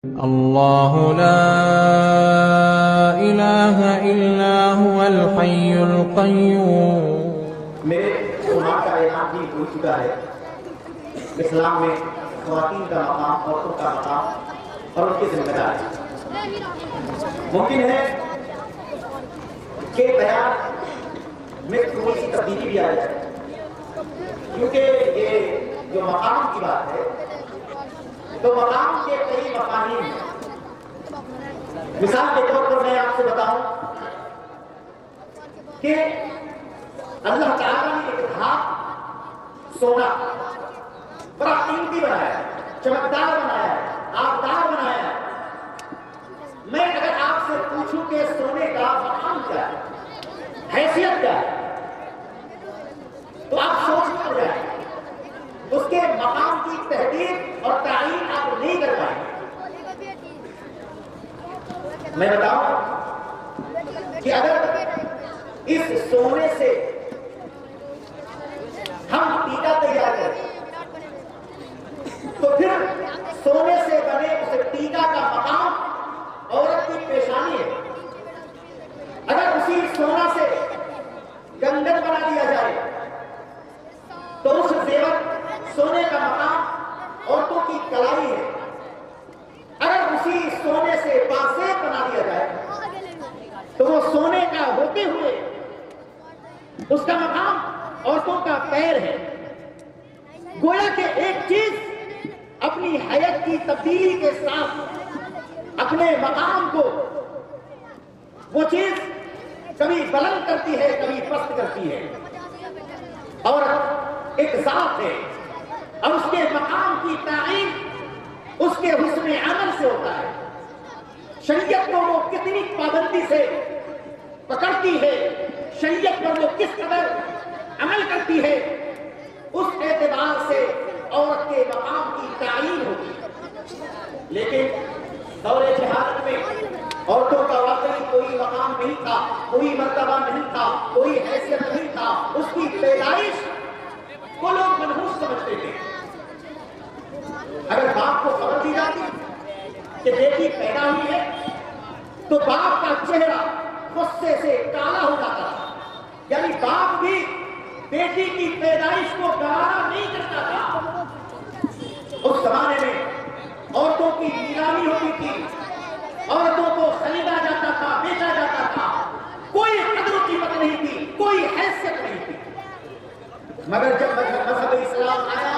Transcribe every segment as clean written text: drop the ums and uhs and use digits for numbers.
اللہ لا الہ الا هو الحی القیوم۔ میرے سماج کا اعلان بھی ہو چکا ہے۔ اسلام میں خواتین کا مقام، عورتوں کا مقام اور ان کی ذمہ داری۔ ممکن ہے کہ بیان میں تھوڑی سی تبدیلی بھی آ جائے، کیونکہ یہ جو مقام کی بات ہے تو مقام کے کئی مفاہیم ہیں۔ مثال کے طور پر میں آپ سے بتاؤں کہ اللہ تعالیٰ نے ایک دھات سونا بڑا قیمتی بنایا ہے، چمکدار بنایا ہے، آبدار بنایا ہے۔ میں اگر آپ سے پوچھوں کہ سونے کا مقام کیا ہے، حیثیت کیا ہے، تو آپ سوچ کر جائیں، اس کے مقام کی تحقیق اور تعین آپ نہیں کر پائیں۔ میں بتاؤں کہ اگر اس سونے سے ہم ٹیکا تیار کریں تو پھر سونے سے بنے اس ٹیکا کا مقام عورت کی پیشانی ہے۔ اگر اسی سونا سے گنگن بنا دیا جائے تو اس زیور سونے کا مقام عورتوں کی کلائی ہے۔ اگر اسی سونے سے بازیب بنا دیا جائے تو وہ سونے کا ہوتے ہوئے اس کا مقام عورتوں کا پیر ہے۔ گویا کہ ایک چیز اپنی حیت کی تبدیلی کے ساتھ اپنے مقام کو وہ چیز کبھی بلند کرتی ہے، کبھی پست کرتی ہے۔ اور ایک ذات ہے اور اس کے مقام کی تعین اس کے حسن عمل سے ہوتا ہے۔ شریعت کو وہ کتنی پابندی سے پکڑتی ہے، شریعت پر وہ کس قدر عمل کرتی ہے، اس اعتبار سے عورت کے مقام کی تعین ہوتی ہے۔ لیکن دور جہالت میں عورتوں کا واقعی کوئی مقام نہیں تھا، کوئی مرتبہ نہیں تھا، کوئی حیثیت نہیں تھا۔ اس کی پیدائش کو لوگ منحوس سمجھتے تھے۔ اگر باپ کو خبر دی جاتی کہ بیٹی پیدا ہوئی ہے تو باپ کا چہرہ غصے سے کالا ہو جاتا تھا، یعنی باپ بھی بیٹی کی پیدائش کو گوارا نہیں کرتا تھا۔ اس زمانے میں عورتوں کی نیلامی ہوتی تھی، عورتوں کو خریدا جاتا تھا، بیچا جاتا تھا، کوئی قدر و قیمت نہیں تھی، کوئی حیثیت نہیں تھی۔ مگر جب مذہب اسلام آیا،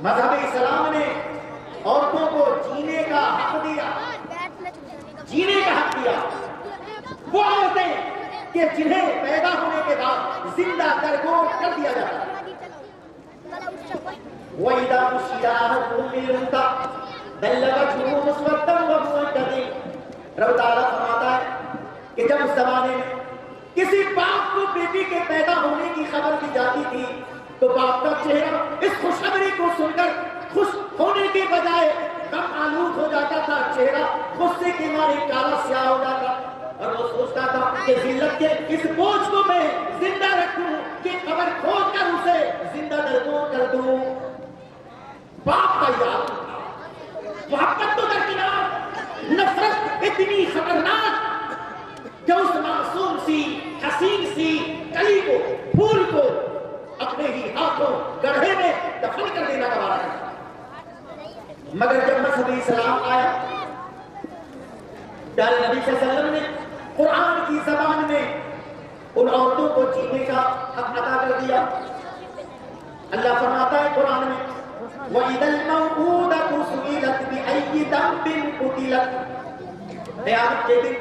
مذہب اسلام نے عورتوں کو جینے کا حق دیا، جینے کا حق دیا۔ وہ عورتیں کہ جنہیں پیدا ہونے کے بعد زندہ درگور کر دیا جاتا ہے۔ وَإِذَا بُشِّرَ أَحَدُهُم بِالْأُنثَىٰ ظَلَّ وَجْهُهُ مُسْوَدًّا وَهُوَ كَظِيمٌ۔ رب تعالیٰ فرماتا ہے کہ جب اس زمانے میں کسی باپ کو بیٹی کے پیدا ہونے کی خبر دی جاتی تھی تو باپ کا چہرہ اس خوشخبری کو سن کر خوش ہونے کے بجائے غم آلود ہو جاتا تھا، چہرہ غصے کے مارے کالا سیاہ ہو جاتا اور وہ سوچتا تھا کہ ذلت کے اس بوجھ کو میں زندہ رکھوں کہ قبر کھود کر اسے زندہ درگور کر دوں۔ باپ کا یاد محبت تو درکنار، نفرت اتنی خطرناک کہ اس معصوم سی حسین سی کلی کو، پھول کو اپنے ہی ہاتھوں گڑھے میں دفن کر دینا گوارا ہے۔ مگر جب مذہب اسلام آیا، پیارے نبی صلی اللہ علیہ وسلم نے قرآن کی زبان میں ان عورتوں کو جینے کا حق عطا کر دیا۔ اللہ فرماتا ہے قرآن میں وَإِذَا الْمَوْءُودَةُ سُئِلَتْ بِأَيِّ ذَنبٍ قُتِلَتْ۔ قیامت کے دن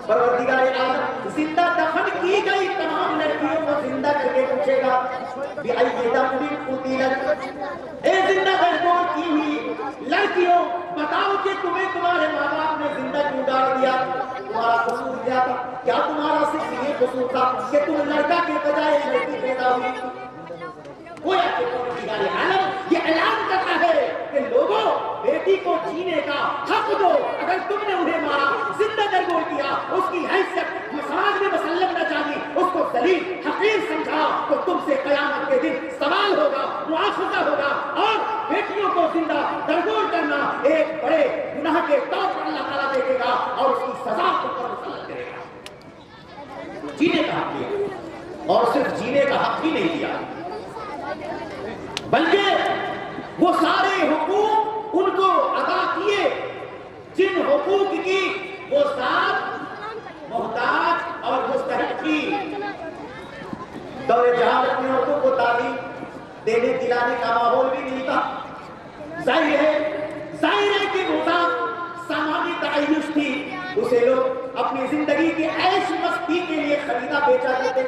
پروردگار عالم زندہ دفن کی گئی تمام لڑکیوں کو زندہ کر کے پوچھے گا بِأَيِّ ذَنبٍ قُتِلَتْ، اے زندہ درگور کی ہوئی لڑکیوں بتاؤ کہ تمہیں تمہارے ماں باپ نے زندہ کیوں ڈال دیا؟ تمہارا قصور کیا تھا؟ کیا تمہارا صرف یہ قصور تھا کہ تم لڑکا کے بجائے لڑکی پیدا ہوئی؟ گویا کہ پروردگار عالم یہ اعلان کرتا ہے کہ لوگوں بیٹی کو جینے کا حق دو۔ اگر تم نے انہیں مارا، زندہ درگور کیا، اس کی حیثیت مساج میں مسلم نہ جانی، اس کو ذلیل حقیر سمجھا تو تم سے قیامت کے دن سوال ہوگا، مواخذہ ہوگا اور بیٹیوں کو زندہ درگور کرنا ایک بڑے گناہ کے طور پر اللہ تعالیٰ دیکھے گا اور اس کی سزا کو پر مسلط کرے گا. جینے کا حق دیا اور صرف جینے کا حق ہی نہیں دیا بلکہ وہ سارے حقوق ان کو ادا کیے جن حقوق کی وہ ذات محتاج اور مستحق تھی. دور جہالت میں عورتوں کو تعلیم دینے دلانے کا ماحول بھی نہیں تھا. ظاہر ہے کہ وہ سامانی تعیش تھی. اسے لوگ اپنی زندگی کی عیش مستی کے لیے خریدا بیچا کرتے.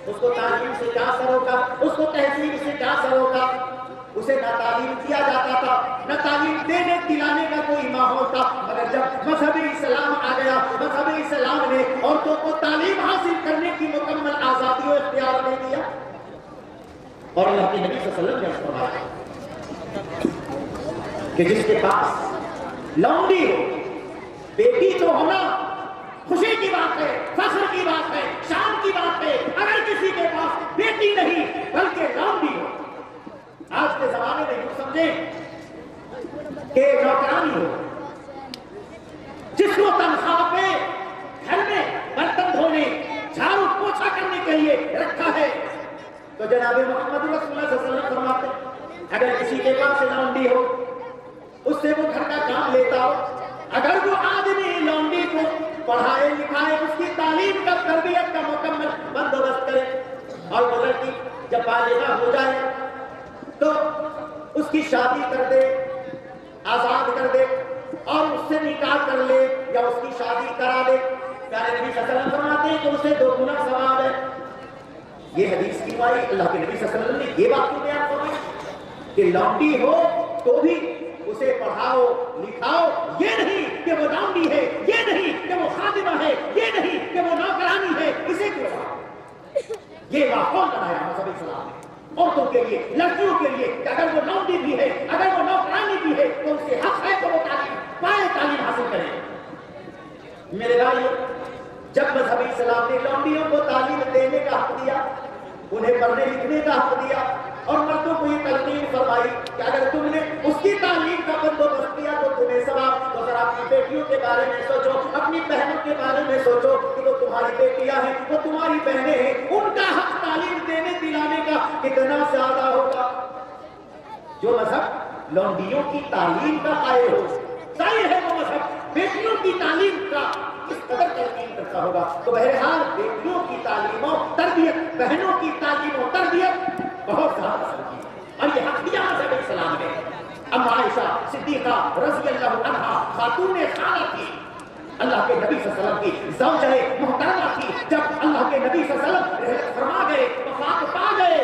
اس کو تعلیم سے کیا سر ہوگا, اس کو تہذیب سے کیا سر ہوگا. اسے نہ تعلیم دیا جاتا تھا نہ تعلیم دینے دلانے کا کوئی ماحول تھا. مگر جب مذہب اسلام آ گیا, مذہب اسلام نے عورتوں کو تعلیم حاصل کرنے کی مکمل آزادی و اختیار دے دیا. اور اللہ کے نبی صلی اللہ علیہ وسلم نے فرمایا کہ جس کے پاس لونڈی ہو, بیٹی تو ہونا خوشی کی بات ہے, فخر کی بات ہے, شان کی بات ہے. اگر کسی کے پاس بیٹی نہیں بلکہ لونڈی ہو, آج کے زمانے میں یوں سمجھیں کہ نوکرانی ہو جس کو تنخواہ پہ گھر میں برتن دھونے جھاڑو پوچھا کرنے کے لیے رکھا ہے, تو جناب محمد رسول اللہ صلی اللہ علیہ وسلم فرماتے اگر کسی کے پاس لونڈی ہو, اس سے وہ گھر کا کام لیتا ہو, اگر وہ آدمی لونڈی کو پڑھائے لکھائے, اس کی تعلیم کا تربیت کا مکمل بندوبست کرے, اور وہ لڑکی جب بالغہ ہو جائے تو اس کی شادی کر دے, آزاد کر دے اور اس سے نکاح کر لے یا اس کی شادی کرا دے, پیارے نبی صلی اللہ علیہ وسلم فرماتے ہیں کہ اسے 2 گنا ثواب ہے. یہ حدیث کی مائی اللہ کے نبی صلی اللہ علیہ وسلم نے یہ بات بیان فرمائی کہ لونڈی ہو تو بھی اسے پڑھاؤ لکھاؤ. یہ نہیں کہ وہ لونڈی ہے, یہ نہیں کہ وہ خادمہ ہے, یہ نہیں کہ وہ نوکرانی ہے. اسے کیوں پڑھاؤ؟ یہ ماحول بنایا مذہب اسلام نے عورتوں کے لیے, لڑکیوں کے لیے کہ اگر وہ لونڈی بھی ہے, اگر وہ نوکرانی بھی ہے تو اس سے حق ہے کہ وہ تعلیم حاصل کرے. میرے بھائیو, جب مذہب اسلام نے لونڈیوں کو تعلیم دینے کا حق دیا, انہیں پڑھنے لکھنے کا حق دیا, اور مردوں کو یہ تلقین فرمائی کہ اگر تم نے اس کی تعلیم کا بندوبست کیا تو تمہیں ثواب. تو ذرا اپنی بیٹیوں کے بارے میں سوچو, اپنی بہنوں کے بارے میں سوچو کہ وہ تمہاری بیٹیاں ہیں, وہ تمہاری بہنیں ہیں, ان کا حق تعلیم دینے دلانے کا کتنا زیادہ ہوگا. جو مذہب لونڈیوں کی تعلیم کا قائل ہو, ظاہر ہے وہ مذہب بیٹیوں کی تعلیم کا اس قدر تلقین کرتا ہوگا. تو بہرحال بیٹیوں کی تعلیم و تربیت, بہنوں کی تعلیم و تربیت بہت زیادہ ضروری ہے, اور یہ حق دیا مذہب اسلام نے. اما عائشہ صدیقہ رضی اللہ عنہا خاتون خالہ تھی, اللہ کے نبی صلی اللہ علیہ وسلم کی زوجہ محترمہ تھی. جب اللہ کے نبی صلی اللہ علیہ وسلم رحلت فرما گئے, وفات پا گئے,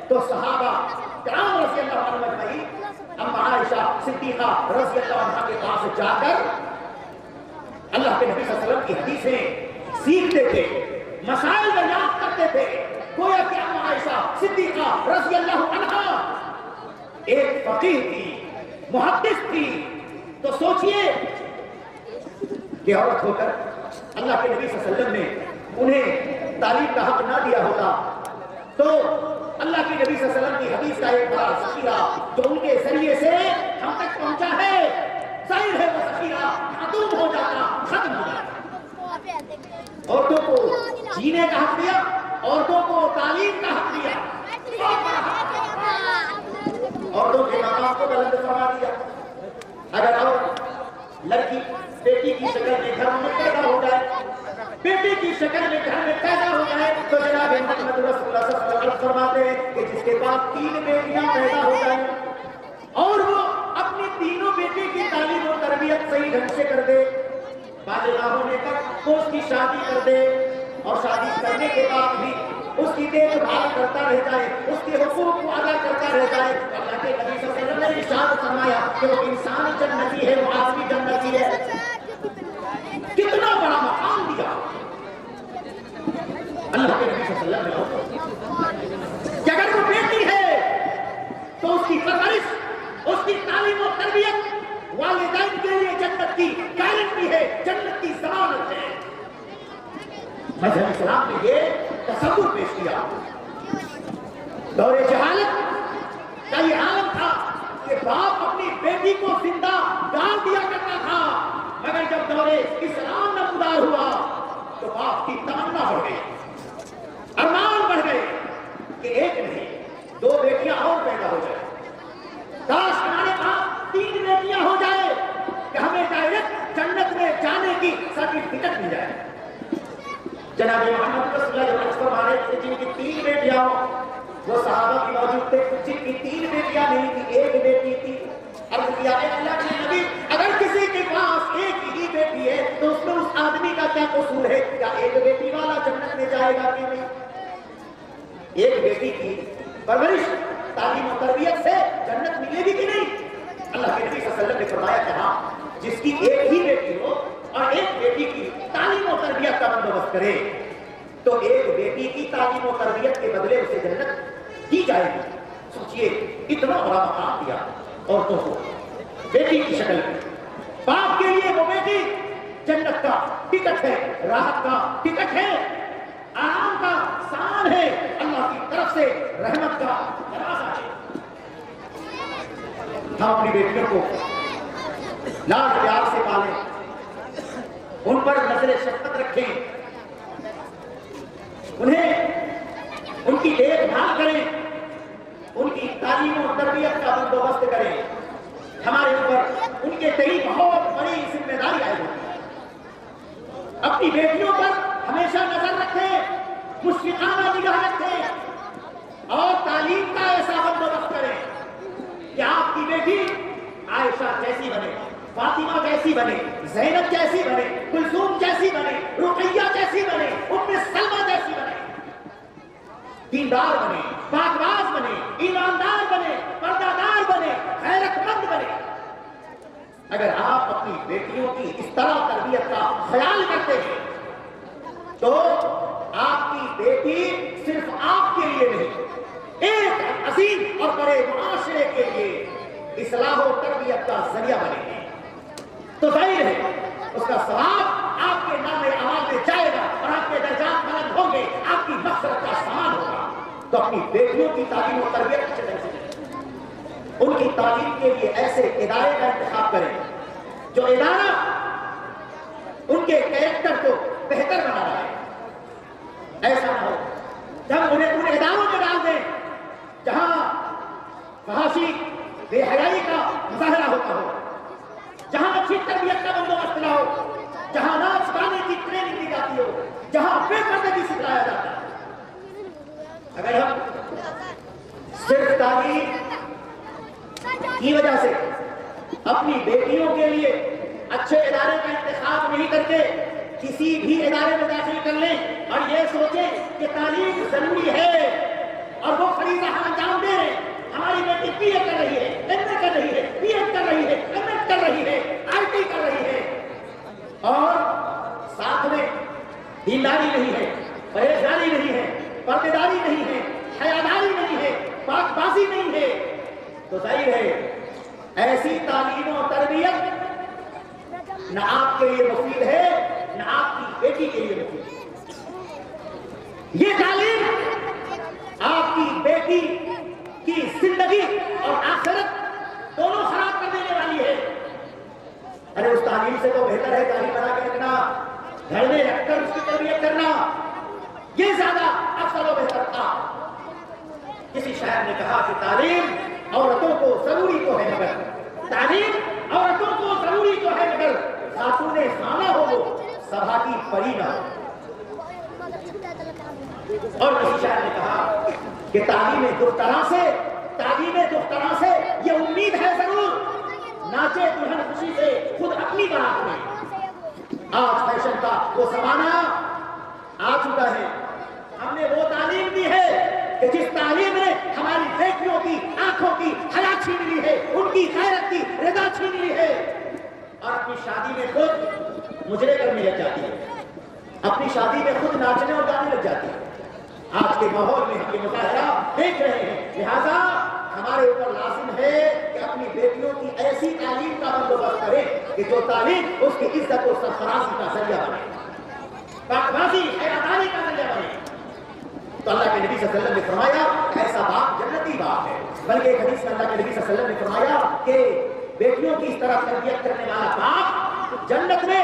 تو صحابہ کرام رضی اللہ عنہ اجمعین اما عائشہ صدیقہ رضی اللہ عنہا کے پاس جا کر اللہ کے نبی صلی اللہ علیہ وسلم کی حدیثیں سیکھتے تھے, مسائل دریافت کرتے تھے. گویا کہ اما عائشہ صدیقہ رضی اللہ عنہا ایک فقیہ تھی, محدث تھی. تو سوچئے کہ عورت ہو کر اللہ کے نبی صلی اللہ علیہ وسلم نے انہیں تعلیم کا حق نہ دیا ہوتا تو اللہ کے نبی صلی اللہ علیہ وسلم کی حدیث کا ایک بڑا ذخیرہ جو ان کے ذریعے سے ہم تک پہنچا ہے, ظاہر ہے وہ ذخیرہ ختم ہو جاتا, ختم ہو جاتا. عورتوں کو جینے کا حق دیا, عورتوں کو تعلیم کا حق دیا, عورتوں کے مقام کو بلند فرما دیا. اگر عورت لڑکی بیٹی کی شکل میں گھر میں پیدا ہو جائے, بیٹی کی شکل میں گھر میں پیدا ہو جائے, تو جناب محمد رسول اللہ صلی اللہ علیہ وسلم فرماتے ہیں کہ جس کے پاس 3 بیٹیاں پیدا ہو جائیں اور وہ اپنی تینوں بیٹی کی تعلیم و تربیت صحیح ڈھنگ سے کر دے, بالغ ہونے تک وہ اس کی شادی کر دے, اور شادی کرنے کے بعد بھی اس کی دیکھ بھال کرتا رہ جائے, اس کے حقوق کو ادا کرتا رہ جائے. اللہ کے نبی صلی اللہ علیہ وسلم نے ارشاد فرمایا کہ وہ انسان جنتی ہے, وہ آدمی جنتی ہے. کتنا بڑا مقام دیا اللہ کے نبی صلی اللہ علیہ وسلم کہ اگر وہ بیٹی ہے تو اس کی پرورش, اس کی تعلیم و تربیت والدین کے لیے جنت کی گارنٹی ہے, جنت کی ضمانت ہے. مذہب اسلام نے یہ تصور پیش کیا. دور جہالت کا یہ عالم تھا کہ باپ اپنی بیٹی کو زندہ گال دیا کرتا تھا, دورے اسلام نمودار ہوا تو باپ کی تمنا بڑھ گئی، ارمان بڑھ گئے کہ ایک نہیں 2 بیٹیاں اور پیدا ہو جائیں، کاش ہمارے پاس 3 بیٹیاں ہو جائے کہ ہمیں ڈائریکٹ جنت میں جانے کی سرٹیفکیٹ مل جائے۔ جناب محمد رسول اللہ علیہ وسلم ہمارے جن کی 3 بیٹیاں ہوں، وہ صحابہ کی موجود تھے جن کی 3 بیٹیاں نہیں تھی، 1 بیٹی تھی۔ عرض کیا ہے اللہ کے نبی اگر کسی کے پاس 1 ہی بیٹی ہے تو اس میں اس آدمی کا کیا قصور ہے؟ کیا 1 بیٹی والا جنت میں جائے گا کہ نہیں؟ 1 بیٹی کی پرورش تعلیم و تربیت سے جنت ملے گی کہ نہیں؟ اللہ کے نبی صلی اللہ علیہ وسلم نے فرمایا کہ ہاں، جس کی 1 ہی بیٹی ہو اور 1 بیٹی کی تعلیم و تربیت کا بندوبست کرے تو 1 بیٹی کی تعلیم و تربیت کے بدلے اسے جنت دی جائے گی۔ سوچئے اتنا بڑا مقام دیا عورتوں کو بیٹی کی شکل میں، باپ کے لیے وہ بیٹی جنت کا ٹکٹ ہے، راحت کا ٹکٹ ہے، آرام کا سامان ہے، اللہ کی طرف سے رحمت کا دروازہ ہے۔ ہم اپنی بیٹیوں کو لاڈ پیار سے پالیں، ان پر نظر شفقت رکھیں، ان کی دیکھ بھال کریں، ان کی تعلیم و تربیت کا بندوبست کریں۔ ہمارے اوپر ان کے تئیں بہت بڑی ذمہ داری آئی ہوتی ہے۔ اپنی بیٹیوں پر ہمیشہ نظر رکھیں، مشفقانہ نگاہ رکھیں اور تعلیم کا ایسا بندوبست کریں کہ آپ کی بیٹی عائشہ جیسی بنے، فاطمہ جیسی بنے، زینب جیسی بنے، کلثوم جیسی بنے، رقیہ جیسی بنے، ام سلمہ جیسی بنے، دیندار بنے، پاک باز بنے، ایماندار بنے، پردہ دار بنے، غیرت مند بنے۔ اگر آپ اپنی بیٹیوں کی اس طرح تربیت کا خیال کرتے ہیں تو آپ کی بیٹی صرف آپ کے لیے نہیں، ایک عظیم اور بڑے معاشرے کے لیے اصلاح و تربیت کا ذریعہ بنے گی۔ تو ظاہر ہے اس کا ثواب آپ کے نام اعمال میں جائے گا اور آپ کے درجات بلند ہوں گے، آپ کی مغفرت کا سامان ہوگا۔ تو اپنی بیٹیوں کی تعلیم و تربیت اچھے طرح سے کریں، ان کی تعلیم کے لیے ایسے ادارے کا انتخاب کریں جو ادارہ ان کے کیریکٹر کو بہتر بنا رہا ہے۔ ایسا نہ ہو جب انہیں ان اداروں میں ڈال دیں جہاں فحاشی بے حیائی کا مظاہرہ ہوتا ہو، جہاں اچھی تربیت کا بندوبست نہ ہو، جہاں ناچ گانے کی ٹریننگ دی جاتی ہو، جہاں بے پردگی سکھلایا جاتا ہے۔ اگر ہم صرف تعلیم کی وجہ سے اپنی بیٹیوں کے لیے اچھے ادارے کا انتخاب نہیں کرتے، کسی بھی ادارے میں داخل کر لیں اور یہ سوچیں کہ تعلیم ضروری ہے اور وہ فریضہ ہم انجام دے رہے ہیں، ہماری بیٹی بی اے کر رہی ہے، ایم اے کر رہی ہے، بی ایڈ کر رہی ہے، ایم ایڈ کر رہی ہے، آئی ٹی کر رہی ہے، اور ساتھ میں دینداری نہیں ہے، پرہیزگاری نہیں ہے، پردےداری نہیں ہے، حیاداری نہیں ہے، پاک بازی نہیں ہے، تو ظاہر ہے ایسی تعلیم و تربیت نہ آپ کے لیے مفید ہے نہ آپ کی بیٹی کے لیے مفید ہے۔ یہ تعلیم آپ کی بیٹی کی زندگی اور آخرت دونوں خراب کر دینے والی ہے۔ ارے اس تعلیم سے تو بہتر ہے تعلیم بنا کے رکھنا، گھر میں رکھ کر اس کی تربیت کرنا، یہ زیادہ افضل و بہتر تھا۔ کسی شاعر نے کہا کہ تعلیم عورتوں کو ضروری تو ہے مگر، تعلیم عورتوں کو ضروری تو ہے مگر خاتون خانہ ہو وہ سبھا کی پری نہ ہو۔ اور کسی شاعر نے کہا کہ تعلیم دختران سے یہ امید ہے ضرور، ناچے دلہن خوشی سے خود اپنی بارات میں۔ آج فیشن کا وہ زمانہ آ چکا ہے، ہم نے وہ تعلیم دی ہے کہ جس تعلیم نے ہماری بیٹیوں کی آنکھوں کی حیا چھین لی ہے، ان کی غیرت کی رضا چھین لی ہے، اور اپنی شادی میں خود مجرے کرنے لگ جاتی ہے، اپنی شادی میں خود ناچنے اور گانے لگ جاتی ہے۔ آج کے ماحول میں ہم یہ مظاہرہ دیکھ رہے ہیں، لہذا ہمارے اوپر لازم ہے کہ اپنی بیٹیوں کی ایسی تعلیم کا بندوبست کریں کہ جو تعلیم اس کی عزت و سرفرازی کا ذریعہ بنے، پاکبازی حیاداری کا ذریعہ بنے۔ تو اللہ کے نبی صلی اللہ علیہ وسلم نے فرمایا ایسا باپ جنتی باپ ہے، بلکہ ایک حدیث میں اللہ کے نبی صلی اللہ علیہ وسلم نے فرمایا کہ بیٹیوں کی اس طرح تربیت کرنے والا باپ جنت میں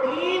3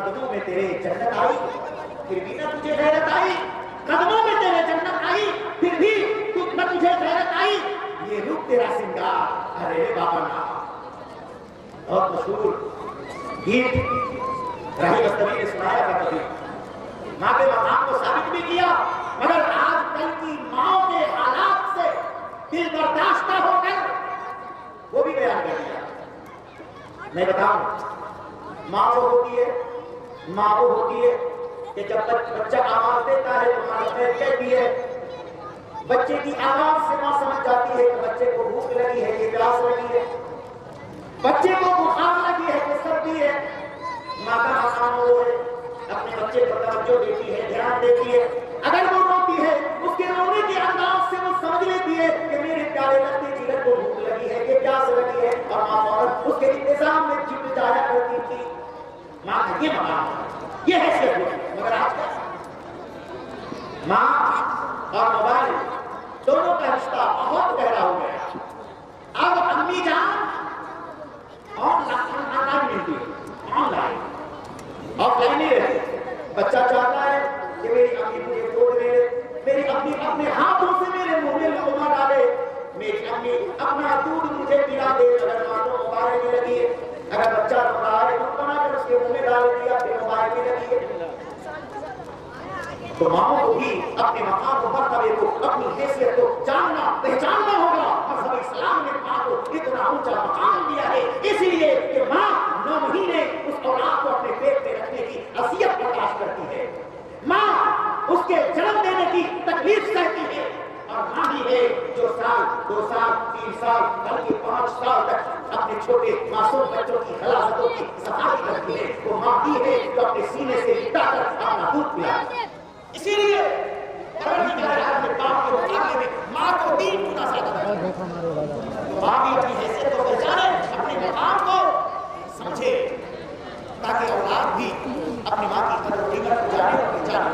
قدموں میں تیرے جنت آئی پھر بھی نہ تجھے غیرت آئی، قدموں میں تیرے جنت آئی پھر بھی نہ تجھے غیرت آئی، یہ روپ تیرا سنگار ارے بابا نا۔ بہت مشہور گیت راہی مستوی نے سنایا تھا کبھی، ماں کے مقام کو ثابت بھی کیا، مگر آج کل کی ماں کے حالات سے دل برداشتہ ہو کر وہ بھی بیان کر دیا۔ میں بتاؤں، ماں وہ ہوتی ہے کہ جب بچہ آواز دیتا ہے تو ماں کہتی ہے، بچے کی آواز سے ماں سمجھ جاتی ہے کہ بچے کو بھوک لگی ہے کہ پیاس لگی ہے، بچے کو بخار لگی ہے کہ سردی ہے۔ ماں کا مقام وہ ہے، اپنے بچے پر توجہ دیتی ہے، دھیان دیتی ہے، اگر وہ روتی ہے اس کے رونے کے انداز سے وہ سمجھ لیتی ہے کہ میرے پیارے لگتے جگر کو بھوک لگی ہے کہ پیاس لگی ہے، اور ماں فوراً اس کے انتظام میں چپ جایا کرتی تھی۔ ماں کا یہ مقام ہے، یہ حیثیت ہے۔ مگر آج ماں اور موبائل دونوں کا رشتہ بہت گہرا ہو گیا۔ اب امی جان آن لائن ملتی ہے، آن لائن، آف لائن نہیں رہتی۔ بچہ چاہتا ہے کہ میری امی مجھے توڑ دے، میری امی اپنے ہاتھوں سے میرے منہ میں لقمہ ڈالے، میری امی اپنا دودھ مجھے پلا دے، اگر ماں کو موبائل میں لگی ہے، اگر بچہ رو رہا ہے دودھ بنا کر اس کے منہ میں ڈال دیا پھر موبائل میں لگی ہے۔ تو ماں کو بھی اپنے مقام کو، مرتبے کو، اپنی حیثیت کو جاننا پہچاننا ہوگا۔ مذہب اسلام نے ماں کو اتنا اونچا مقام دیا ہے اس لیے کہ ماں 9 مہینے اس اولاد کو اپنے پیٹ میں رکھنے کی اذیت برداشت کرتی ہے، ماں اس کے جنم دینے کی تکلیف سہتی ہے، اور ماں ہی ہے جو 1 سال 2 سال 3 سال بلکہ 5 سال تک اپنے چھوٹے معصوم بچوں کی غلاظتوں کی صفائی کرتی ہے۔ وہ ماں ہی ہے جو اپنے سینے سے لٹا کر اپنا دودھ پلاتی ہے۔ اسی لیے باپ کے مقابلے میں ماں کو 3 گنا زیادہ ہے۔ ماں بھی اپنی حیثیت کو پہچانے، اپنے مقام کو سمجھے، تاکہ اولاد بھی اپنی ماں کی قدر و قیمت کو جانے اور پہچانے۔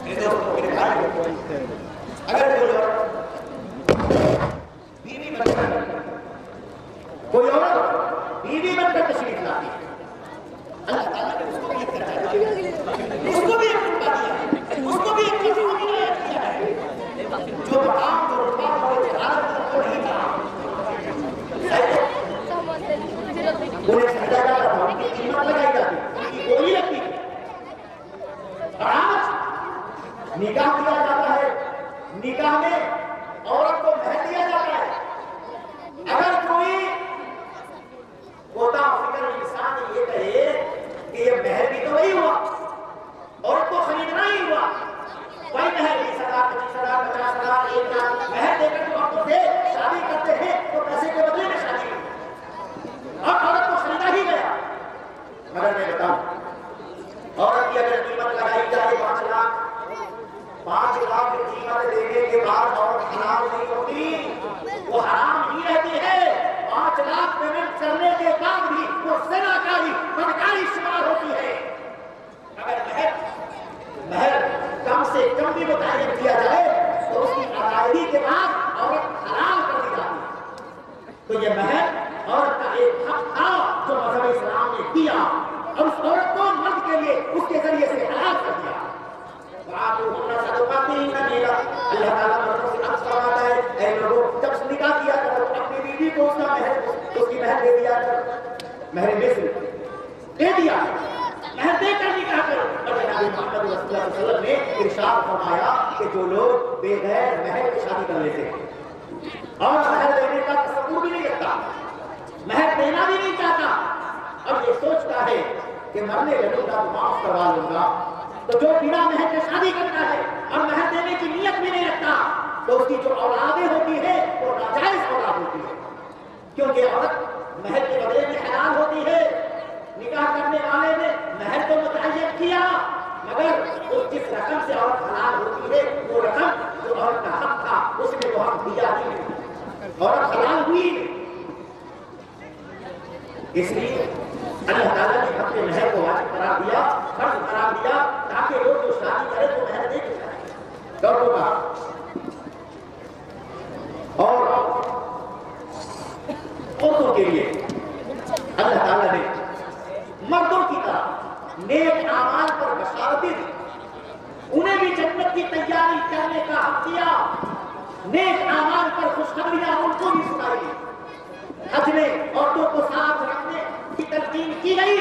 میرے دوستوں، میرے بھائی، اگر کوئی عورت بیوی بن کر تشریف لاتی ہے، اللہ تعالیٰ نے اس کو بھی ایک درجہ دیا ہے، اس کو بھی ایک رتبہ دیا ہے، اس کو بھی ایک مقام دیا ہے، جو مقام جو رتبہ اور جلالت کو نہیں تھا۔ انہیں سمجھا جاتا تھا، ان کی قیمت لگائی جاتی، ان کی بولی لگتی تھی، اور آج نکاح کیا جاتا ہے، نکاح میں عورت کو مہر دیا جاتا ہے۔ اگر کوئی ہوتا فکر انسان یہ کہے کہ یہ مہر بھی تو وہی ہوا، عورت کو خریدنا ہی ہوا، وہی مہر 20,000 25,000 50,000 1 لاکھ مہر دے کر جو عورتوں سے شادی کرتے ہیں تو پیسے کے بدلے میں شادی ہوئی اور عورت کو خریدا ہی گیا۔ مگر میں بتاؤں، عورت کی اگر قیمت لگائی جائے 5 لاکھ، 5 لاکھ کی قیمت دینے کے بعد عورت حلال نہیں ہوتی، وہ حرام ہی رہتی ہے۔ 5 لاکھ پیمنٹ کرنے کے بعد بھی وہ زناکاری، بدکاری شمار ہوتی ہے۔ اگر مہر کم سے کم بھی متعین کیا جائے تو اس کی ادائیگی کے بعد عورت حلال کر دی جاتی ہے۔ تو یہ مہر عورت کا ایک حق تھا جو مذہب اسلام نے دیا، اور اس عورت کو مرد کے لیے اس کے ذریعے سے حلال کر دیا۔ اللہ تعالیٰ مردوں سے عرض فرماتا ہے، اے لوگوں، جب نکاح کیا کرو اپنی بیوی کو اس کا مہر، اس کی مہر دے دیا کر، مہر مثل دے دیا، مہر دے کر نکاح کرو۔ اور جناب محمد رسول اللہ صلی اللہ علیہ وسلم نے ارشاد فرمایا کہ جو لوگ بغیر مہر کی شادی کر لیتے ہیں اور مہر دینے کا تصور بھی نہیں رکھتا، مہر دینا بھی نہیں چاہتا، اور یہ سوچتا ہے کہ مرنے لگوں گا تو معاف کروا لوں گا، تو جو بنا مہر کے شادی کرتا ہے اور مہر دینے کی نیت بھی نہیں رکھتا تو اس کی جو اولادیں ہوتی ہے وہ ناجائز اولاد ہوتی ہے، کیونکہ عورت مہر کے بدلے میں حلال ہوتی ہے۔ نکاح کرنے والے نے مہر کو متعین کیا، مگر اس جس رقم سے عورت حلال ہوتی ہے وہ رقم جو عورت کا حق تھا اس نے وہ حق دیا ہی نہیں، عورت حلال ہوئی نہیں۔ اس لیے اللہ تعالیٰ نے اپنے مہر کو واجب قرار دیا، فرض قرار دیا، تاکہ لوگ جو شادی کرے تو مہر دے کے جائیں۔ ڈاکٹر کا اور عورتوں کے لیے اللہ تعالیٰ نے مردوں کی طرح کیا، نیک اعمال پر خوشخبریاں ان کو بھی سنائی۔ حج میں عورتوں کو ساتھ رکھنے کی تلقین کی گئی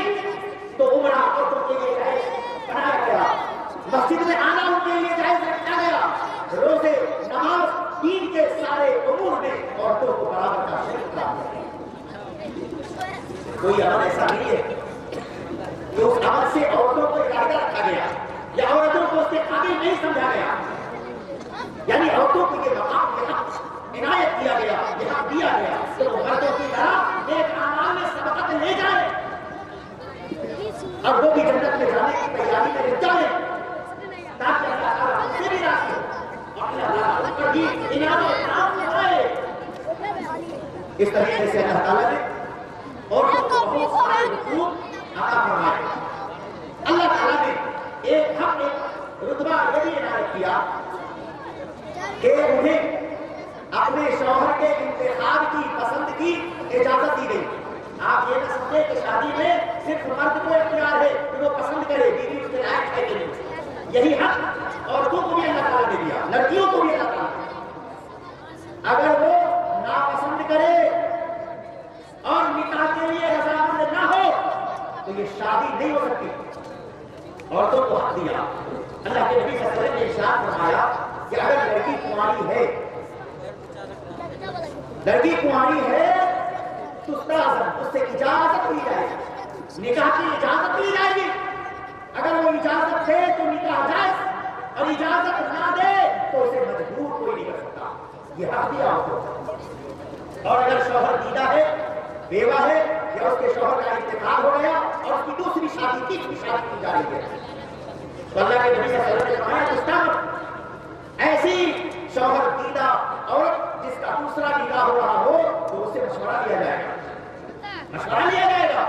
تو عمرہ عورتوں کے لیے جائز بنایا گیا، مسجد میں آنا ان کے لیے جائز رکھا گیا، روزے، نماز، دین کے سارے امور میں عورتوں کو برابر کا شریک قرار دیا۔ کوئی عمل ایسا نہیں ہے کہ اس عمل سے عورتوں کو اجازت رکھا گیا یا عورتوں کو اس کے قابل نہیں سمجھا گیا، یعنی عورتوں کو یہ مقام یہاں عنایت کیا گیا، یہاں دیا گیا کہ وہ مردوں کی طرح ایک اعمال میں سبقت لے جائے اور وہ بھی جنت میں جانے کی تیاری میں لگ جائے تاکہ اللہ تعالیٰ ان سے بھی راضی ہو اور اللہ تعالیٰ ان پر بھی انعام و اکرام فرمائے۔ اس طریقے سے اللہ تعالیٰ نے عورتوں کو بہت سارے حقوق عطا فرمائے۔ اللہ تعالیٰ نے ایک حق ایک رتبہ یہ بھی عنایت کیا کہ انہیں اپنے شوہر کے انتخاب کی پسند کی اجازت دی گئی۔ آپ یہ نہ سمجھے کہ شادی میں صرف مرد کو اختیار ہے کہ وہ پسند کرے، بیوی اس کے لائق ہے کہ نہیں۔ یہی حق عورتوں کو بھی اللہ تعالیٰ نے دیا، لڑکیوں کو بھی اللہ تعالیٰ نے دیا۔ اگر وہ ناپسند کرے اور نکاح کے لیے رضامند نہ ہو تو یہ شادی نہیں ہو سکتی۔ عورتوں کو حق دیا۔ اللہ کے نبی صلی اللہ علیہ وسلم نے ارشاد فرمایا کہ اگر لڑکی کنواری ہے تو اس سے اجازت لی جائے گی، نکاح کی اجازت لی جائے گی۔ اگر وہ اجازت دے تو نکاح جائز اور اجازت نہ دے تو اسے مجبور کوئی نہیں کر سکتا، یہ حق دیا اس کو۔ اور اگر شوہر دیدہ ہے، بیوہ ہے یا اس کے شوہر کا انتقال ہو گیا اور اس کی دوسری شادی تیسری شادی کی جا رہی ہے تو اللہ کے نبی صلی اللہ علیہ وسلم نے فرمایا اس کا ایسی شوہر دیدہ عورت جس کا دوسرا نکاح ہو رہا ہو تو اس سے مشورہ لیا جائے گا، مشورہ لیا جائے گا،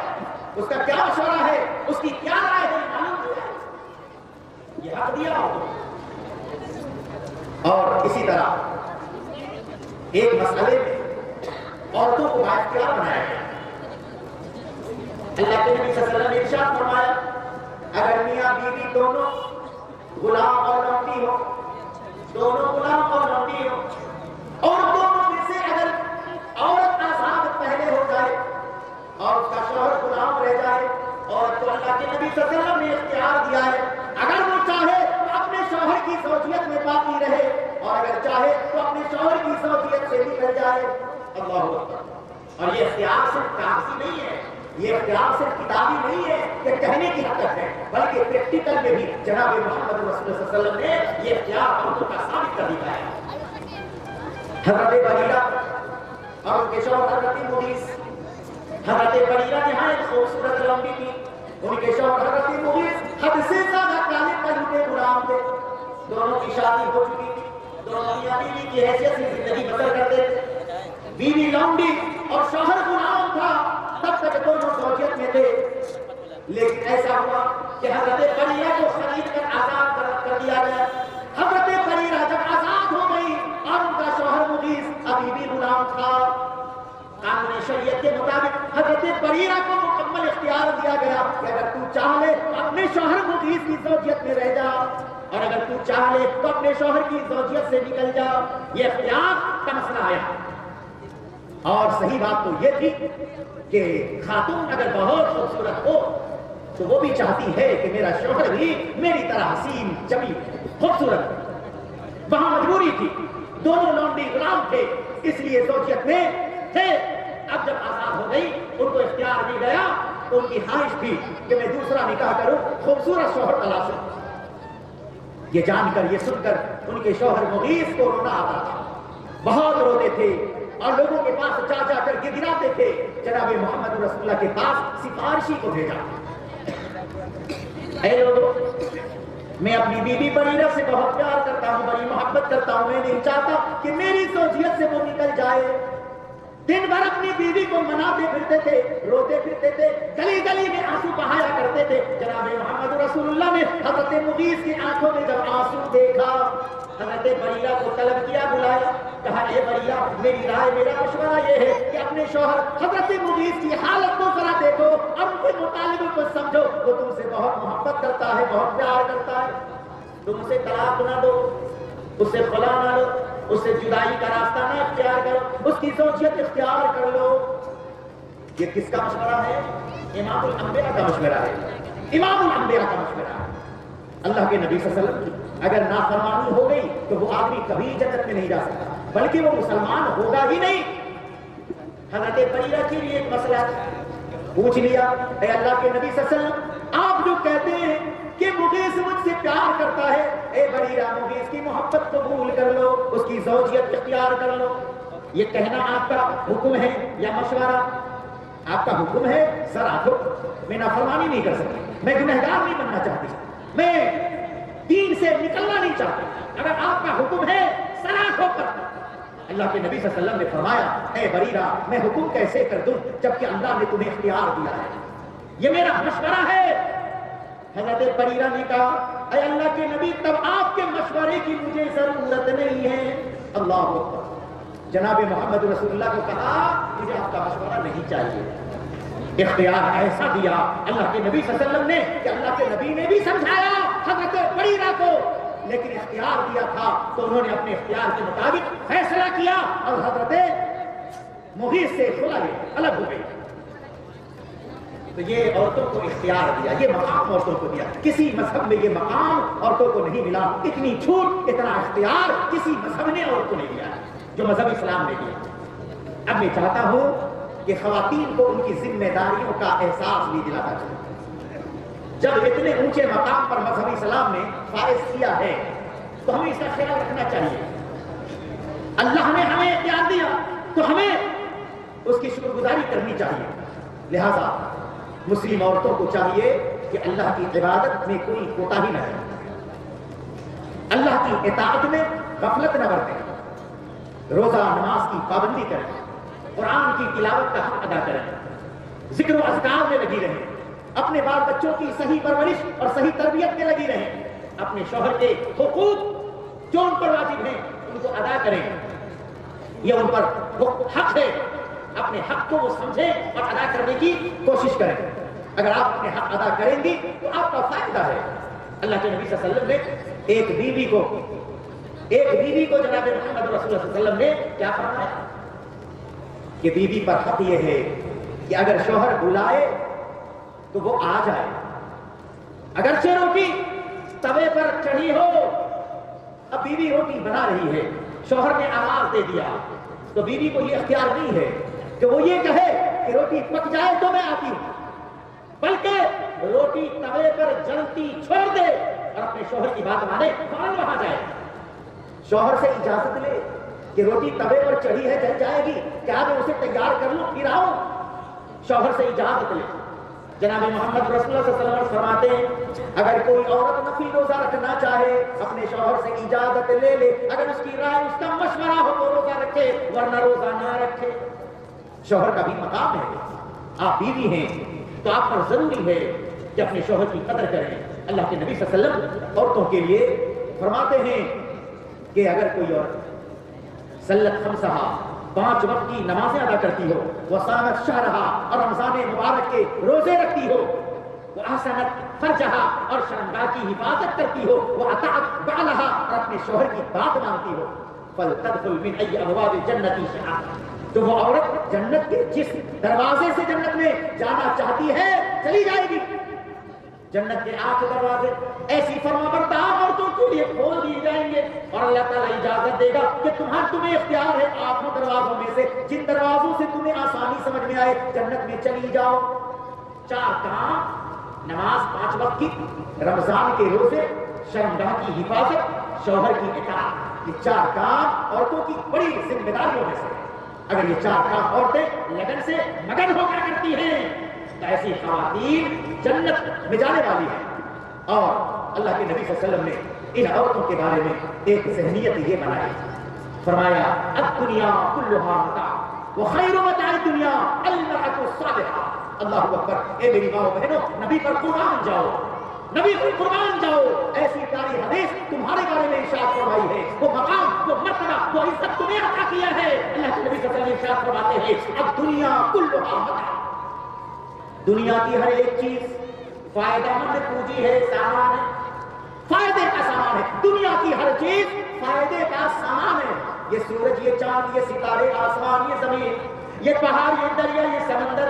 اس کا کیا مشورہ ہے، اس کی کیا رائے ہے، معلوم ہو جائے گا۔ یہ حق دیا ہو۔ اور اسی طرح ایک مسئلے میں عورتوں کو بااختیار بنایا گیا۔ اللہ کے نبی صلی اللہ علیہ وسلم نے ارشاد فرمایا اگر میاں بیوی دونوں غلام اور لونڈی ہو، دونوں غلام اور لونڈی ہو اور دونوں میں سے اگر عورت آزاد پہلے ہو جائے اور اس کا شوہر غلام رہ جائے اور تو اللہ کے نبی صلی اللہ علیہ وسلم نے اختیار دیا ہے اگر وہ چاہے تو اپنے شوہر کی زوجیت میں باقی رہے اور اگر چاہے تو اپنے شوہر کی زوجیت سے نکل جائے۔ اللہ اکبر۔ اور یہ اختیار صرف کاغذی نہیں ہے، یہ اختیار صرف کتابی نہیں ہے کہ کہنے کی حد تک ہے، بلکہ پریکٹیکل میں بھی جناب محمد رسول اللہ صلی اللہ علیہ وسلم نے یہ اختیار عورتوں کا ثابت کر دیا ہے۔ حضرت بریرہ اور ان کے شوہر حضرت مغیث، حضرت بریرہ نہایت خوبصورت لمبی تھی، ان کے شوہر حضرت مغیث حد سے زیادہ کالے پلوٹے غلام تھے، دونوں کی شادی ہو چکی تھی، دونوں میاں بیوی کی حیثیت سے زندگی بسر کرتے تھے، بیوی لونڈی اور شوہر غلام تھا، تب تک دونوں زوجیت میں تھے۔ لیکن ایسا ہوا کہ حضرت بریرہ کو خرید کر آزاد کر دیا گیا۔ حضرت بریرہ جب آزاد ہو گئی اور ان کا شوہر مغیث ابھی بھی غلام تھا، قانون شریعت کے مطابق حضرت بریرہ کو مکمل اختیار دیا گیا کہ اگر تو چاہے اپنے شوہر مغیث کی زوجیت میں رہ جا اور اگر تو چاہے تو اپنے شوہر کی زوجیت سے نکل جا۔ یہ اختیار کا مسئلہ آیا اور صحیح بات تو یہ تھی کہ خاتون اگر بہت خوبصورت ہو تو وہ بھی چاہتی ہے کہ میرا شوہر بھی میری طرح حسین، جمیل، خوبصورت۔ وہاں مجبوری تھی، دونوں لونڈی غلام تھے، اس لیے زوجیت میں تھے۔ اب جب آزاد ہو گئی ان کو اختیار دی گیا تو ان کی خواہش تھی کہ میں دوسرا نکاح کروں، خوبصورت شوہر تلاش کروں۔ یہ جان کر، یہ سن کر ان کے شوہر مغیث کو رونا آتا تھا، بہت روتے تھے اور لوگوں کے پاس جا جا کر گڑگڑاتے تھے۔ جناب محمد رسول اللہ کے پاس سفارشی کو بھیجا، اے لوگوں، میں اپنی بیوی بریرہ سے بہت پیار کرتا ہوں، بڑی محبت کرتا ہوں، میں نہیں چاہتا کہ میری زوجیت سے وہ نکل جائے۔ دن بھر اپنی بیوی کو مناتے پھرتے تھے، روتے پھرتے تھے، گلی گلی میں آنسو بہایا کرتے تھے۔ جناب محمد رسول اللہ نے حضرت مغیث کی آنکھوں میں جب آنسو دیکھا، حضرت بریرہ کو طلب کیا، بلایا، کہا اے بریرہ، میری رائے، میرا مشورہ یہ ہے کہ اپنے شوہر حضرت مغیث کی حالت کو ذرا دیکھو اور ان کے مطالبے کو سمجھو، وہ تم سے بہت محبت کرتا ہے، بہت پیار کرتا ہے، تم اسے طلاق نہ دو۔ اس سے خلا نہ لو، اس سے جدائی کا راستہ نہ اختیار کرو، اس کی زوجیت اختیار کر لو۔ یہ کس کا مشورہ ہے؟ امام الانبیاء کا مشورہ ہے، امام الانبیاء کا مشورہ ہے۔ اللہ کے نبی صلی اللہ علیہ وسلم کی اگر نافرمانی ہو گئی تو وہ آدمی کبھی جنت میں نہیں جا سکتا، بلکہ وہ مسلمان ہوگا ہی نہیں۔ حضرت بریرہ کے لیے ایک مسئلہ پوچھ لیا، اے اللہ کے نبی صلی اللہ علیہ وسلم، آپ جو کہتے ہیں کہ مغیث مجھ سے پیار کرتا ہے، اے بریرہ مغیث کی محبت قبول کر لو، اس کی زوجیت اختیار کر لو، یہ کہنا آپ کا حکم ہے یا مشورہ؟ آپ کا حکم ہے سراخ، میں نافرمانی نہیں کر سکتی، میں گنہگار نہیں بننا چاہتی، میں دین سے نکلنا نہیں چاہتی، اگر آپ کا حکم ہے سراخ ہو کر۔ اللہ کے نبی صلی اللہ علیہ وسلم نے فرمایا، اے بریرہ میں حکم کیسے کر دوں جبکہ اللہ نے تمہیں اختیار دیا ہے، یہ میرا مشورہ ہے۔ حضرت بریرہ نے کہا، اے اللہ کے نبی تب آپ کے مشورے کی مجھے ضرورت نہیں ہے۔ اللہ اکبر۔ جناب محمد رسول اللہ کو کہا مجھے آپ کا مشورہ نہیں چاہیے۔ اختیار ایسا دیا اللہ کے نبی صلی اللہ علیہ وسلم نے کہ اللہ کے نبی نے بھی سمجھایا حضرت بریرہ کو، لیکن اختیار دیا تھا تو انہوں نے اپنے اختیار کے مطابق فیصلہ کیا اور حضرت مغیث سے خلا لے الگ ہو گئی۔ تو یہ عورتوں کو اختیار دیا، یہ مقام عورتوں کو دیا، کسی مذہب میں یہ مقام عورتوں کو نہیں ملا، اتنی چھوٹ اتنا اختیار کسی مذہب نے عورت کو نہیں دیا جو مذہب اسلام نے دیا۔ اب میں چاہتا ہوں کہ خواتین کو ان کی ذمہ داریوں کا احساس بھی دلانا چاہیے۔ جب اتنے اونچے مقام پر مذہب اسلام نے فائز کیا ہے تو ہمیں اس کا خیال رکھنا چاہیے۔ اللہ نے ہمیں اختیار دیا تو ہمیں اس کی شکر گزاری کرنی چاہیے۔ لہذا مسلم عورتوں کو چاہیے کہ اللہ کی عبادت میں کوئی کوتاہی نہ کریں، اللہ کی اطاعت میں غفلت نہ برتیں، روزہ نماز کی پابندی کریں، قرآن کی تلاوت کا حق ادا کریں، ذکر و اذکار میں لگی رہیں، اپنے بال بچوں کی صحیح پرورش اور صحیح تربیت میں لگی رہیں، اپنے شوہر کے حقوق جو ان پر واجب ہیں ان کو ادا کریں، یہ ان پر وہ حق ہے، اپنے حق کو وہ سمجھیں اور ادا کرنے کی کوشش کریں۔ اگر آپ اپنے حق ادا کریں گی تو آپ کا فائدہ ہے۔ اللہ کے نبی صلی اللہ علیہ وسلم نے ایک بیوی کو جناب محمد رسول اللہ صلی اللہ علیہ وسلم نے کیا فرمایا کہ بیوی پر حق یہ ہے کہ اگر شوہر بلائے تو وہ آ جائے، اگرچہ روٹی توے پر چڑھی ہو، اب بیوی روٹی بنا رہی ہے، شوہر نے آواز دے دیا تو بیوی کو یہ اختیار نہیں ہے کہ وہ یہ کہے کہ روٹی پک جائے تو میں آتی ہوں، بلکہ روٹی توے پر جلتی چھوڑ دے اور اپنے شوہر کی بات مانے، فوراً وہاں جائے، شوہر سے اجازت لے کہ روٹی توے پر چڑھی ہے جل جائے گی، کیا میں اسے تیار کر لوں پھر آؤں، شوہر سے اجازت لے۔ جناب محمد رسول اللہ صلی اللہ علیہ وسلم فرماتے ہیں اگر کوئی عورت نفلی روزہ رکھنا چاہے اپنے شوہر سے اجازت لے لے، اگر اس کی رائے اس کا مشورہ ہو تو روزہ رکھے ورنہ روزہ نہ رکھے۔ شوہر کا بھی مقام ہے، آپ بیوی ہیں تو آپ پر ضروری ہے کہ اپنے شوہر کی قدر کریں۔ اللہ کے نبی صلی اللہ علیہ وسلم عورتوں کے لیے فرماتے ہیں کہ اگر کوئی عورت صلت خمسہا 5 وقت کی نمازیں ادا کرتی ہو، وصامت شہرہا اور رمضان مبارک کے روزے رکھتی ہو، وَأَحْسَنَتْ فَرْجَهَا اور شرمگاہ کی حفاظت کرتی ہو، وَأَطَاعَتْ بَعْلَهَا اور اپنے شوہر کی بات مانتی ہو، فَلْتَدْخُلْ مِنْ أَيِّ أَبْوَابِ الْجَنَّةِ شَاءَتْ تو وہ عورت جنت کے جس دروازے سے جنت میں جانا چاہتی ہے چلی جائے گی۔ جنت کے 8 دروازے ایسی فرمانبردار عورتوں کے لیے کھول دیے جائیں گے اور اللہ تعالیٰ اجازت دے گا کہ تمہیں اختیار ہے 8 دروازوں میں سے جن دروازوں سے تمہیں آسانی سمجھ میں آئے جنت میں چلی جاؤ۔ 4 کام، نماز 5 وقت کی، رمضان کے روزے، شرمگاہ کی حفاظت، شوہر کی اطاعت، یہ 4 کام عورتوں کی بڑی ذمہ داریوں میں سے۔ اگر یہ 4 کام عورتیں لگن سے مگن ہو کر کرتی ہیں تو ایسی خواتین جنت میں جانے والی ہیں۔ اور اللہ کے نبی صلی اللہ علیہ وسلم نے ان عورتوں کے بارے میں ایک ذہنیت یہ بنائی، فرمایا الدنیا کلھا متاع وخیر متاع الدنیا المرأة الصالحہ۔ اللہ اکبر۔ اے میری ماں بہنوں، نبی پر قربان جاؤ، نبی پر قربان جاؤ۔ ایسی پیاری حدیث تمہارے بارے میں ارشاد فرمائی ہے، وہ مقام، وہ مرتبہ، وہ عزت تمہیں عطا کیا ہے۔ اللہ کے نبی صلی اللہ علیہ وسلم ارشاد فرماتے ہیں الدنیا کلھا متاع، دنیا کی ہر ایک چیز فائدہ مند پونجی ہے، سامان ہے، فائدے کا سامان ہے. دنیا کی ہر چیز فائدے کا سامان ہے. یہ سورج، یہ چاند، یہ ستارے، آسمان، یہ زمین، یہ پہاڑ، یہ دریا، یہ سمندر،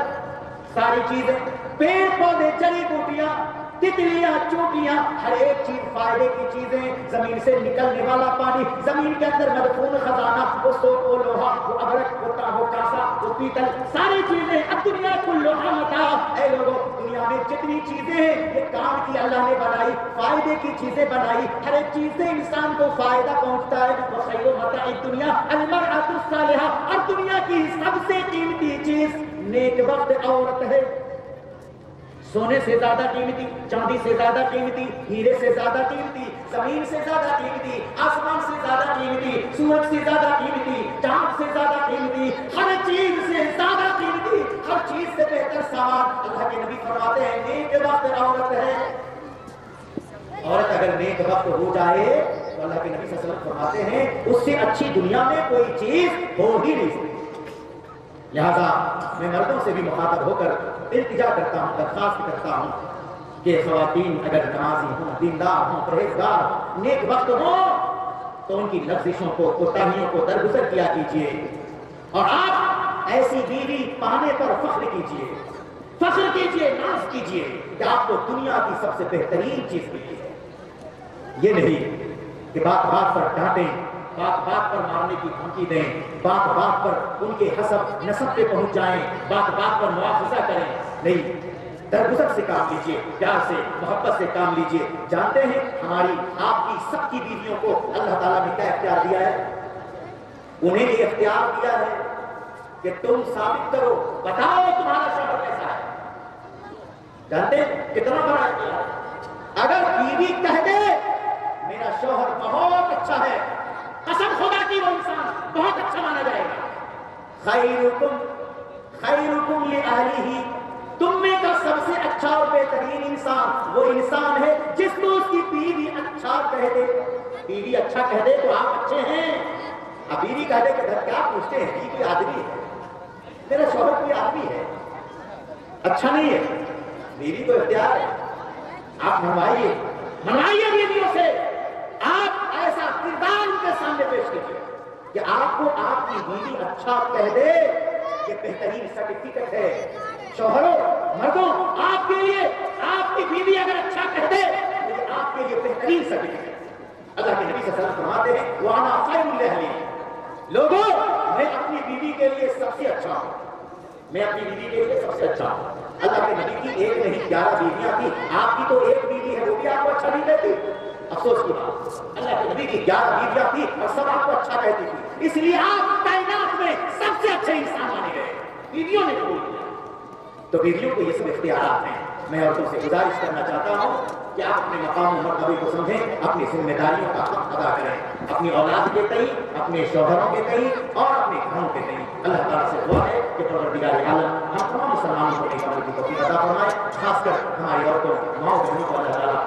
ساری چیزیں، پیڑ پودے، جڑی بوٹیاں، تتلیاں، چونٹیاں، ہر ایک چیز فائدے کی چیزیں. زمین سے نکلنے والا پانی، زمین کے اندر مدفون خزانہ، وہ سوپ، وہ لوہا، وہ ابرک، وہ کاسا، وہ پیتل، ساری چیزیں. اب دنیا کلھا متاع. اے لوگوں، دنیا میں جتنی چیزیں ہیں یہ کام کی اللہ نے بنائی، فائدے کی چیزیں بنائی. ہر ایک چیز سے انسان کو فائدہ پہنچتا ہے. وخیر متاع الدنیا المرأة الصالحہ. اور دنیا کی سب سے قیمتی چیز نیک وقت عورت ہے. سونے سے زیادہ قیمتی، چاندی سے زیادہ قیمتی، ہیرے سے زیادہ قیمتی، زمین سے زیادہ قیمتی، آسمان سے زیادہ قیمتی، سورج سے زیادہ قیمتی، چاند سے زیادہ قیمتی، ہر چیز سے زیادہ قیمتی، ہر چیز سے بہتر سامان. اللہ کے نبی فرماتے ہیں نیک وقت عورت ہے. عورت اگر نیک وقت ہو جائے تو اللہ کے نبی صلی اللہ علیہ وسلم فرماتے ہیں اس سے اچھی دنیا میں کوئی چیز ہو ہی نہیں سکتی. لہذا میں مردوں سے بھی مخاطب ہو کر التجا کرتا ہوں، درخواست کرتا ہوں کہ خواتین اگر نمازی ہوں، دیندار ہوں، پرہیزگار ہوں، نیک وقت ہوں تو ان کی لفزشوں کو، کوتاہیوں کو درگزر کیا کیجیے. اور آپ ایسی بیوی پانے پر فخر کیجیے، فخر کیجیے، ناز کیجیے کہ آپ کو دنیا کی سب سے بہترین چیز ملی ہے. یہ نہیں کہ بات بات پر ڈانٹیں، بات بات پر مارنے کی دھمکی دیں، بات بات پر ان کے حسب نسب پہ پہنچ جائیں، بات بات پر مواخذہ کریں. نہیں، درگزر سے کام لیجیے، پیار سے، محبت سے کام لیجیے. جانتے ہیں ہماری، آپ کی، سب کی بیویوں کو اللہ تعالیٰ نے کیا اختیار دیا ہے؟ انہیں یہ اختیار دیا ہے کہ تم ثابت کرو، بتاؤ تمہارا شوہر کیسا ہے. جانتے ہیں کتنا بڑا اختیار ہے؟ اگر بیوی کہہ دے میرا شوہر بہت اچھا ہے، قسم خدا کی وہ انسان بہت اچھا مانا جائے گا. خیرکم لأہلہ. تم میں کا سب سے اچھا اور بہترین انسان وہ انسان ہے جس کو اس کی بیوی اچھا کہہ دے. بیوی اچھا کہہ دے تو آپ اچھے ہیں. اب بیوی کہہ دے کہ گھر کیا پوچھتے ہیں، یہ کوئی آدمی ہے، میرا شوہر کوئی آدمی ہے، اچھا نہیں ہے. بیوی کو اختیار ہے. آپ منوائیے بیویوں سے. آپ ایسا کردار ان کے سامنے پیش کیجیے کہ آپ کو آپ کی بیوی اچھا کہہ دے. یہ بہترین سرٹیفکیٹ ہے. شوہروں، مردوں، آپ کے لیے آپ کی بیوی اگر اچھا کہہ دے تو یہ آپ کے لیے بہترین سرٹیفکیٹ ہے. اللہ کے نبی صلی اللہ علیہ وسلم فرماتے ہیں وَأَنَا خَيْرٌ لِأَهْلِي. لوگوں، میں اپنی بیوی کے لیے سب سے اچھا ہوں. میں اپنی بیوی کے لیے سب سے اچھا ہوں. اللہ کے نبی کی ایک نہیں 11 بیویاں تھیں. آپ کی تو ایک بیوی ہے، وہ بھی آپ کو اچھا نہیں کہتی. افسوس کی بات، اللہ کے نبی کی 11 بیویاں تھیں اور سب آپ کو اچھا کہتی تھی. اس لیے آپ کائنات میں سب سے اچھے انسان مانے گئے. بیویوں نے قبول کیا. تو بیویوں کو یہ سب اختیارات ہیں. میں عورتوں سے گزارش کرنا چاہتا ہوں کہ آپ اپنے مقام و مرتبے کو سمجھیں، اپنی ذمہ داریوں کا حق ادا کریں، اپنی اولاد کے تئیں، اپنے شوہروں کے تئیں اور اپنے گھروں کے تئیں. اللہ تعالیٰ سے دعا ہے کہ پروردگار عالم ہم تمام مسلمانوں کو نیک عمل کی توفیق عطا فرمائے. خاص کر ہماری عورتوں، ماؤں بہنوں کو اللہ تعالیٰ